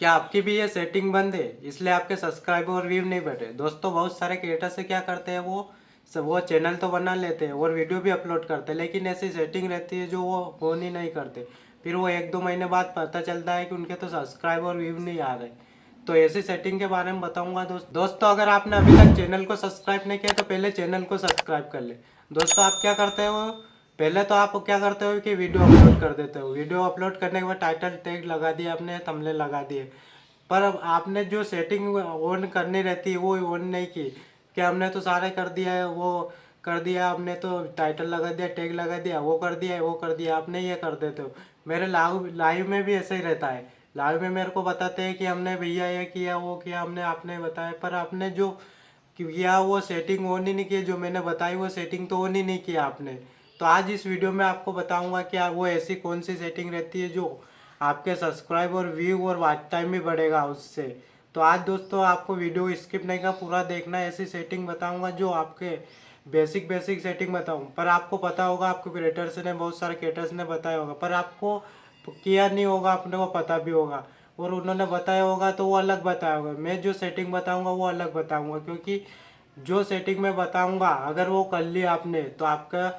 क्या आपकी भी ये सेटिंग बंद है इसलिए आपके सब्सक्राइबर और व्यू नहीं बढ़ रहे? दोस्तों बहुत सारे क्रिएटर से क्या करते हैं, वो चैनल तो बना लेते हैं और वीडियो भी अपलोड करते हैं, लेकिन ऐसी सेटिंग रहती है जो वो ऑन ही नहीं करते। फिर वो 1-2 महीने बाद पता चलता है कि उनके तो सब्सक्राइबर और व्यू नहीं आ रहे। तो ऐसी सेटिंग के बारे में बताऊंगा दोस्तों अगर आपने अभी तक चैनल को सब्सक्राइब नहीं किया तो पहले चैनल को सब्सक्राइब कर ले। दोस्तों आप क्या करते हो, पहले तो आप क्या करते हो कि वीडियो अपलोड कर देते हो। वीडियो अपलोड करने के बाद टाइटल टैग लगा दिया आपने, थंबनेल लगा दिए, पर अब आपने जो सेटिंग ऑन करनी रहती है वो ऑन नहीं की। कि हमने तो सारे कर दिया है, वो कर दिया आपने, तो टाइटल लगा दिया, टैग लगा दिया, वो कर दिया, वो कर दिया, आपने ये कर देते हो। मेरे लाइव लाइव में भी ऐसे ही रहता है। लाइव में मेरे को बताते हैं कि हमने भैया ये किया वो किया, हमने आपने बताया, पर आपने जो किया वो सेटिंग ऑन ही नहीं की। जो मैंने बताई वो सेटिंग तो ऑन ही नहीं किया आपने। तो आज इस वीडियो में आपको बताऊंगा कि वो ऐसी कौन सी सेटिंग रहती है जो आपके सब्सक्राइब और व्यू और वॉच टाइम भी बढ़ेगा उससे। तो आज दोस्तों आपको वीडियो स्किप नहीं का पूरा देखना है। ऐसी सेटिंग बताऊंगा जो आपके बेसिक बेसिक सेटिंग बताऊँ, पर आपको पता होगा, आपको क्रिएटर्स ने बहुत सारे क्रिएटर्स ने बताया होगा, पर आपको किया नहीं होगा, अपने को पता भी होगा और उन्होंने बताया होगा तो वो अलग बताया होगा। मैं जो सेटिंग बताऊंगा वो अलग बताऊंगा, क्योंकि जो सेटिंग मैं बताऊंगा अगर वो कर लिया आपने तो आपका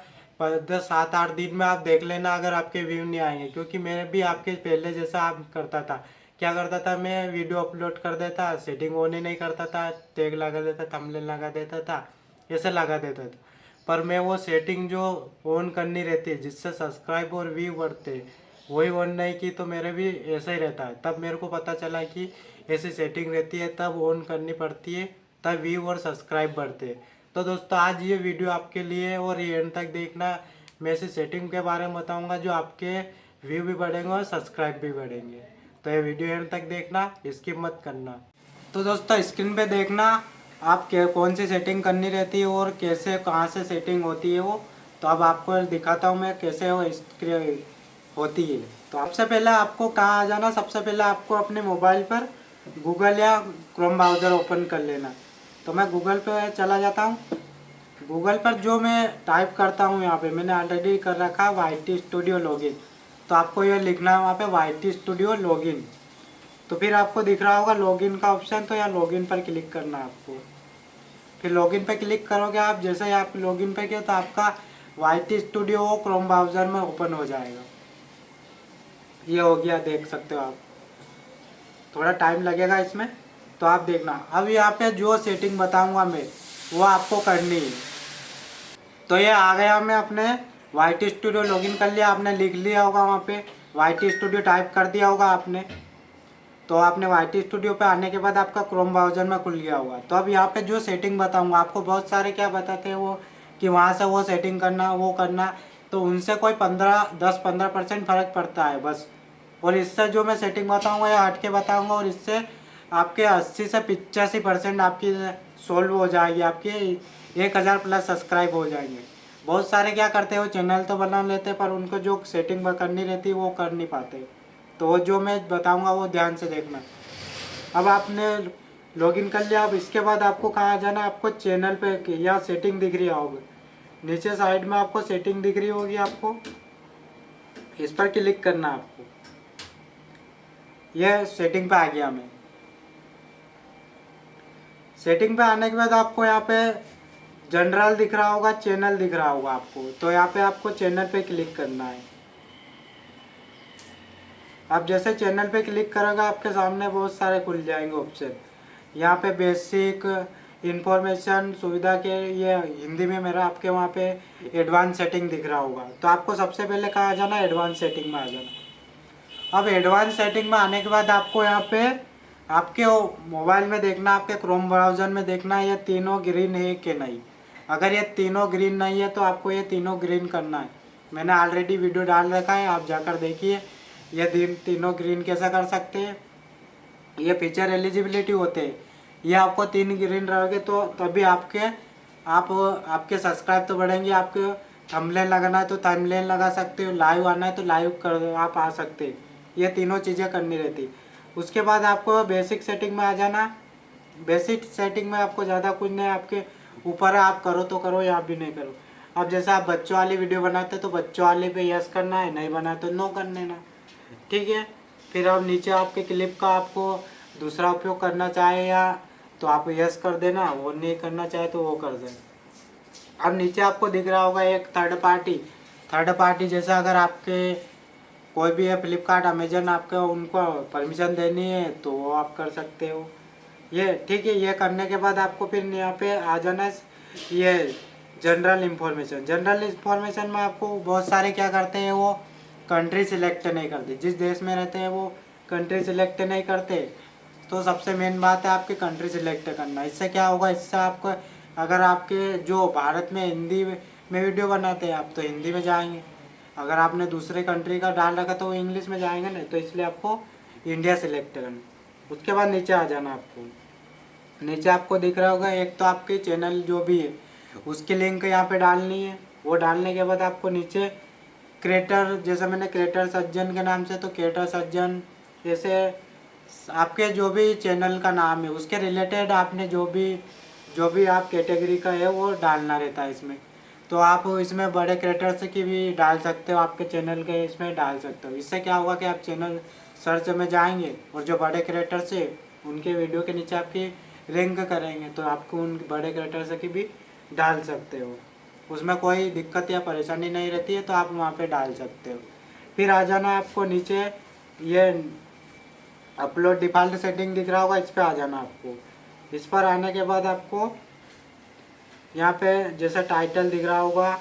10-7-8 दिन में आप देख लेना अगर आपके व्यू नहीं आएंगे। क्योंकि मैं भी आपके पहले जैसा आप करता था, क्या करता था, मैं वीडियो अपलोड कर देता, सेटिंग ऑन ही नहीं करता था, टैग लगा देता, थंबनेल लगा देता था, ऐसे लगा देता था। पर मैं वो सेटिंग जो ऑन करनी रहती है जिससे सब्सक्राइब और व्यू बढ़ते वही ऑन नहीं की, तो मेरे भी ऐसा ही रहता है। तब मेरे को पता चला कि ऐसी सेटिंग रहती है, तब ऑन करनी पड़ती है, तब व्यू और सब्सक्राइब बढ़ते हैं। तो दोस्तों आज ये वीडियो आपके लिए है और ये एंड तक देखना। मैं ऐसी सेटिंग के बारे में बताऊंगा जो आपके व्यू भी बढ़ेंगे और सब्सक्राइब भी बढ़ेंगे। तो ये वीडियो एंड तक देखना, स्किप मत करना। तो दोस्तों स्क्रीन पे देखना आप कौन सी सेटिंग करनी रहती है और कैसे कहाँ से सेटिंग होती है वो। तो अब आपको दिखाता हूँ मैं कैसे वो होती है। तो सबसे पहले आपको कहाँ आ जाना, सबसे पहले आपको अपने मोबाइल पर गूगल या क्रोम ब्राउज़र ओपन कर लेना। तो मैं गूगल पे चला जाता हूँ। गूगल पर जो मैं टाइप करता हूँ, यहाँ पे मैंने ऑलरेडी कर रखा है YT स्टूडियो लॉगिन। तो आपको ये लिखना है वहाँ पे YT स्टूडियो लॉगिन। तो फिर आपको दिख रहा होगा लॉगिन का ऑप्शन, तो यहाँ लॉगिन पर क्लिक करना है आपको। फिर लॉगिन पे क्लिक करोगे आप, जैसे ही आप लॉगिन पे किया तो आपका YT स्टूडियो क्रोम ब्राउज़र में ओपन हो जाएगा। ये हो गया, देख सकते हो आप। थोड़ा टाइम लगेगा इसमें, तो आप देखना। अब यहाँ पे जो सेटिंग बताऊंगा मैं वो आपको करनी है। तो ये आ गया, मैं अपने YT स्टूडियो लॉगिन कर लिया, आपने लिख लिया होगा वहाँ पे YT स्टूडियो टाइप कर दिया होगा आपने। तो आपने YT स्टूडियो पे आने के बाद आपका क्रोम ब्राउज़र में खुल गया होगा। तो अब यहाँ पे जो सेटिंग बताऊंगा आपको, बहुत सारे क्या बताते हैं वो कि वहाँ से वो सेटिंग करना वो करना, तो उनसे कोई 10-15% फ़र्क पड़ता है बस। और इससे जो मैं सेटिंग बताऊंगा या हट के बताऊंगा, और इससे आपके 80 से 85% आपकी सोल्व हो जाएगी, आपके 1000 प्लस सब्सक्राइब हो जाएंगे। बहुत सारे क्या करते हो, चैनल तो बना लेते पर उनको जो सेटिंग करनी रहती है वो कर नहीं पाते। तो वो जो मैं बताऊंगा वो ध्यान से देखना। अब आपने लॉगिन कर लिया, अब इसके बाद आपको कहाँ जाना, आपको चैनल पे या सेटिंग दिख रही होगी नीचे साइड में, आपको सेटिंग दिख रही होगी, आपको इस पर क्लिक करना है आपको। यह सेटिंग पे आ गया मैं। सेटिंग पे आने के बाद आपको यहाँ पे जनरल दिख रहा होगा, चैनल दिख रहा होगा आपको। तो यहाँ पे आपको चैनल पे क्लिक करना है। आप जैसे चैनल पे क्लिक करोगे आपके सामने बहुत सारे खुल जाएंगे ऑप्शन। यहाँ पे बेसिक इंफॉर्मेशन सुविधा के, ये हिंदी में मेरा, आपके वहाँ पे एडवांस सेटिंग दिख रहा होगा। तो आपको सबसे पहले कहाँ आ जाना, एडवांस सेटिंग में आ जाना। अब एडवांस सेटिंग में आने के बाद आपको यहाँ पे आपके मोबाइल में देखना, आपके क्रोम ब्राउज़र में देखना ये तीनों ग्रीन है कि नहीं। अगर ये तीनों ग्रीन नहीं है तो आपको ये तीनों ग्रीन करना है। मैंने ऑलरेडी वीडियो डाल रखा है, आप जाकर देखिए ये तीनों ग्रीन कैसा कर सकते हैं। ये फीचर एलिजिबिलिटी होते हैं, ये आपको 3 ग्रीन रहोगे तो तभी आपके सब्सक्राइब तो बढ़ेंगे। आपके थंबनेल लगाना है तो थंबनेल लगा सकते हो, लाइव आना है तो लाइव कर आप आ सकते हैं। ये तीनों चीज़ें करनी रहती। उसके बाद आपको बेसिक सेटिंग में आ जाना। बेसिक सेटिंग में आपको ज़्यादा कुछ नहीं, आपके ऊपर है, आप करो तो करो या भी नहीं करो। अब जैसे आप बच्चों वाली वीडियो बनाते तो बच्चों वाले पे यस करना है, नहीं बना तो नो कर लेना, ठीक है। फिर अब नीचे आपके क्लिप का आपको दूसरा उपयोग करना चाहे या तो आप यस कर देना, वो नहीं करना चाहे तो वो कर देना। अब नीचे आपको दिख रहा होगा एक थर्ड पार्टी जैसा अगर आपके कोई भी है फ्लिपकार्ट अमेजन आपको उनको परमिशन देनी है तो वो आप कर सकते हो। ये ठीक है। ये करने के बाद आपको फिर यहाँ पे आ जाना है ये जनरल इंफॉर्मेशन में आपको बहुत सारे क्या करते हैं वो कंट्री सिलेक्ट नहीं करते, जिस देश में रहते हैं वो कंट्री सिलेक्ट नहीं करते। तो सबसे मेन बात है आपकी कंट्री सिलेक्ट करना। इससे क्या होगा, इससे आपको अगर आपके जो भारत में हिंदी में वीडियो बनाते हैं आप तो हिंदी में जाएंगे, अगर आपने दूसरे कंट्री का डाल रखा तो वो इंग्लिश में जाएंगे नहीं, तो इसलिए आपको इंडिया सिलेक्ट करना। उसके बाद नीचे आ जाना। आपको नीचे आपको दिख रहा होगा एक तो आपके चैनल जो भी है उसकी लिंक यहाँ पे डालनी है। वो डालने के बाद आपको नीचे क्रिएटर, जैसे मैंने क्रिएटर सज्जन के नाम से तो क्रिएटर सज्जन, जैसे आपके जो भी चैनल का नाम है उसके रिलेटेड आपने जो भी आप कैटेगरी का है वो डालना रहता है इसमें। तो आप इसमें बड़े क्रिएटर्स की भी डाल सकते हो, आपके चैनल के इसमें डाल सकते हो। इससे क्या होगा कि आप चैनल सर्च में जाएंगे और जो बड़े क्रिएटर्स है उनके वीडियो के नीचे आपकी लिंक करेंगे तो आपको उन बड़े क्रिएटर्स की भी डाल सकते हो। उसमें कोई दिक्कत या परेशानी नहीं रहती है, तो आप वहाँ पे डाल सकते हो। फिर आ जाना आपको नीचे ये अपलोड डिफ़ॉल्ट सेटिंग दिख रहा होगा, इस पर आ जाना आपको। इस पर आने के बाद आपको यहाँ पे जैसे टाइटल दिख रहा होगा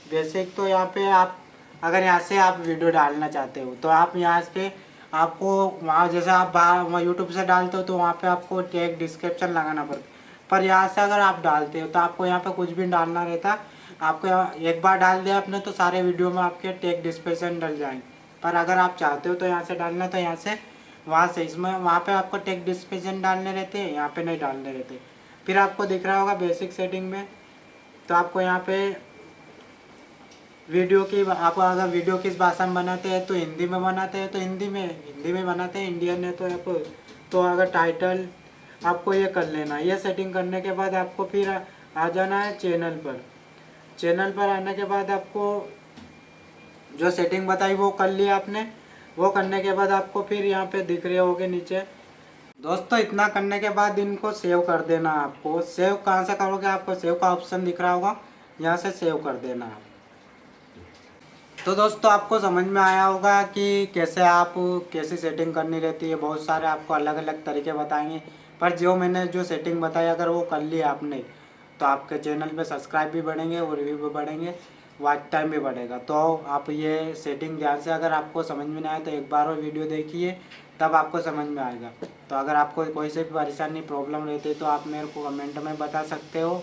बेसिक, तो यहाँ पे आप अगर यहाँ से आप वीडियो डालना चाहते हो तो आप यहाँ पे आपको वहाँ जैसे आप बाहर यूट्यूब से डालते हो तो वहाँ पे आपको टैग डिस्क्रिप्शन लगाना पड़ता है। पर यहाँ से अगर आप डालते हो तो आपको यहाँ पे कुछ भी डालना रहता, आपको एक बार डाल दिया आपने तो सारे वीडियो में आपके टैग डिस्क्रिप्शन डल जाएंगे। पर अगर आप चाहते हो तो यहाँ से डालना तो यहाँ से वहाँ से इसमें वहाँ पे आपको टैग डिस्क्रिप्शन डालने रहते हैं, यहाँ पे नहीं डालने रहते। फिर आपको दिख रहा होगा बेसिक सेटिंग में, तो आपको यहाँ पे वीडियो की आप अगर वीडियो किस भाषा में बनाते हैं तो हिंदी में बनाते हैं तो हिंदी में बनाते हैं, इंडियन है तो आप तो अगर टाइटल आपको ये कर लेना। ये सेटिंग करने के बाद आपको फिर आ जाना है चैनल पर आने के बाद आपको जो सेटिंग बताई वो कर लिया आपने। वो करने के बाद आपको फिर यहाँ पे दिख रहे होगे नीचे। दोस्तों इतना करने के बाद इनको सेव कर देना। आपको सेव कहाँ से करोगे, आपको सेव का ऑप्शन दिख रहा होगा, यहाँ से सेव कर देना आप। तो दोस्तों आपको समझ में आया होगा कि कैसे सेटिंग करनी रहती है। बहुत सारे आपको अलग अलग तरीके बताएंगे, पर मैंने जो सेटिंग बताई अगर वो कर लिया आपने तो आपके चैनल पे सब्सक्राइब भी बढ़ेंगे और रिव्यू भी बढ़ेंगे, वॉच टाइम भी बढ़ेगा। तो आप ये सेटिंग ध्यान से अगर आपको समझ में नहीं आया तो एक बार और वीडियो देखिए, तब आपको समझ में आएगा। तो अगर आपको कोई से भी परेशानी प्रॉब्लम रहती है तो आप मेरे को कमेंट में बता सकते हो।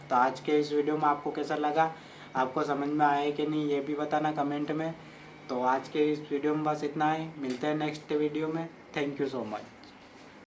तो आज के इस वीडियो में आपको कैसा लगा, आपको समझ में आया कि नहीं, ये भी बताना कमेंट में। तो आज के इस वीडियो में बस इतना ही, मिलते हैं नेक्स्ट वीडियो में। Thank you so much.